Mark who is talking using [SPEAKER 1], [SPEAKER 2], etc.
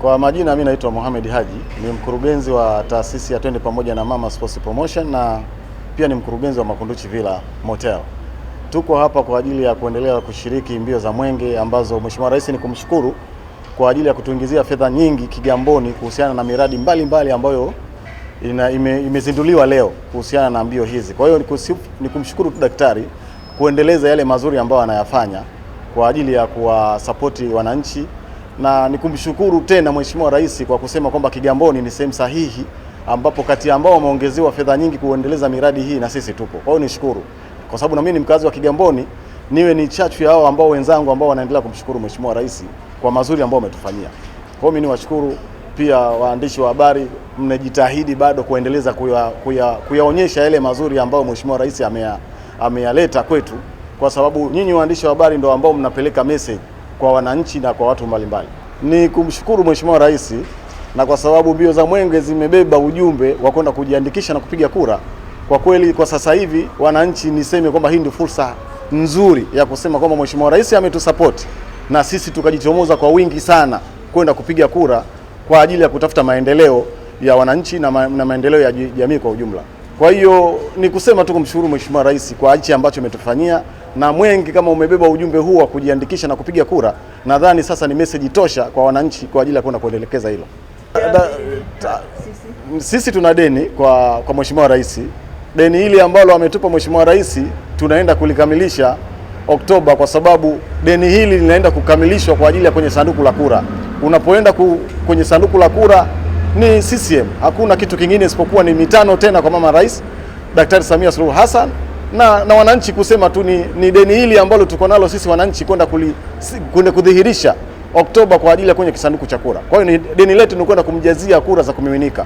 [SPEAKER 1] Kwa majina mimi naitwa Mohamed Haji, ni mkurugenzi wa taasisi ya Twende Pamoja na Mama Sports Promotion na pia ni mkurugenzi wa Makunduchi Villa Motel. Tuko hapa kwa ajili ya kuendelea kushiriki mbio za Mwenge ambazo Mheshimiwa Rais ni kumshukuru kwa ajili ya kutuingizia fedha nyingi Kigamboni kuhusiana na miradi mbalimbali ambayo imezinduliwa leo kuhusiana na mbio hizi. Kwa hiyo ni kumshukuru daktari kuendeleza yale mazuri ambayo anayafanya kwa ajili ya kuwasapoti wananchi, na nikumshukuru tena Mheshimiwa Rais kwa kusema kwamba Kigamboni ni sehemu sahihi ambapo kati ambao wameongezewa fedha nyingi kuendeleza miradi hii na sisi tupo. Kwa hiyo nishukuru kwa sababu na mimi ni mkazi wa Kigamboni, niwe ni chachu ya hao ambao wenzangu ambao wanaendelea kumshukuru Mheshimiwa Rais kwa mazuri ambao umetufanyia. Kwa hiyo mimi niwashukuru pia waandishi wa habari, mnajitahidi bado kuendeleza kuyaonyesha yale mazuri ambayo Mheshimiwa Rais ameyaleta kwetu, kwa sababu nyinyi waandishi wa habari ndio ambao mnapeleka message kwa wananchi na kwa watu mbalimbali. Ni kumshukuru Mheshimiwa Rais, na kwa sababu mbio za Mwenge zimebeba ujumbe wa kwenda kujiandikisha na kupiga kura. Kwa kweli kwa sasa hivi wananchi, niseme kwamba hii ndio fursa nzuri ya kusema kwamba Mheshimiwa Rais ametusupport na sisi tukajitomoza kwa wingi sana kwenda kupiga kura kwa ajili ya kutafuta maendeleo ya wananchi na maendeleo ya jamii kwa ujumla. Kwa hiyo ni kusema tu kumshukuru Mheshimiwa Rais kwa hichi ambacho umetufanyia, na Mwenge kama umebeba ujumbe huu wa kujiandikisha na kupiga kura, nadhani sasa ni message tosha kwa wananchi kwa ajili ya kwenda kuendelekeza hilo. Sisi tuna deni kwa Mheshimiwa Rais. Deni hili ambalo ametupa Mheshimiwa Rais tunaenda kulikamilisha Oktoba, kwa sababu deni hili linaenda kukamilishwa kwa ajili ya kwenye sanduku la kura. Unapoenda kwenye sanduku la kura ni CCM, hakuna kitu kingine isipokuwa ni mitano tena kwa Mama Rais Daktari Samia Suluhu Hassan na wananchi kusema tu ni deni hili ambalo tuko nalo sisi wananchi kwenda kudhihirisha Oktoba kwa ajili ya kwenye kisanduku cha kura. Kwa hiyo ni deni letu ni kwenda kumjazia kura za kumiminika.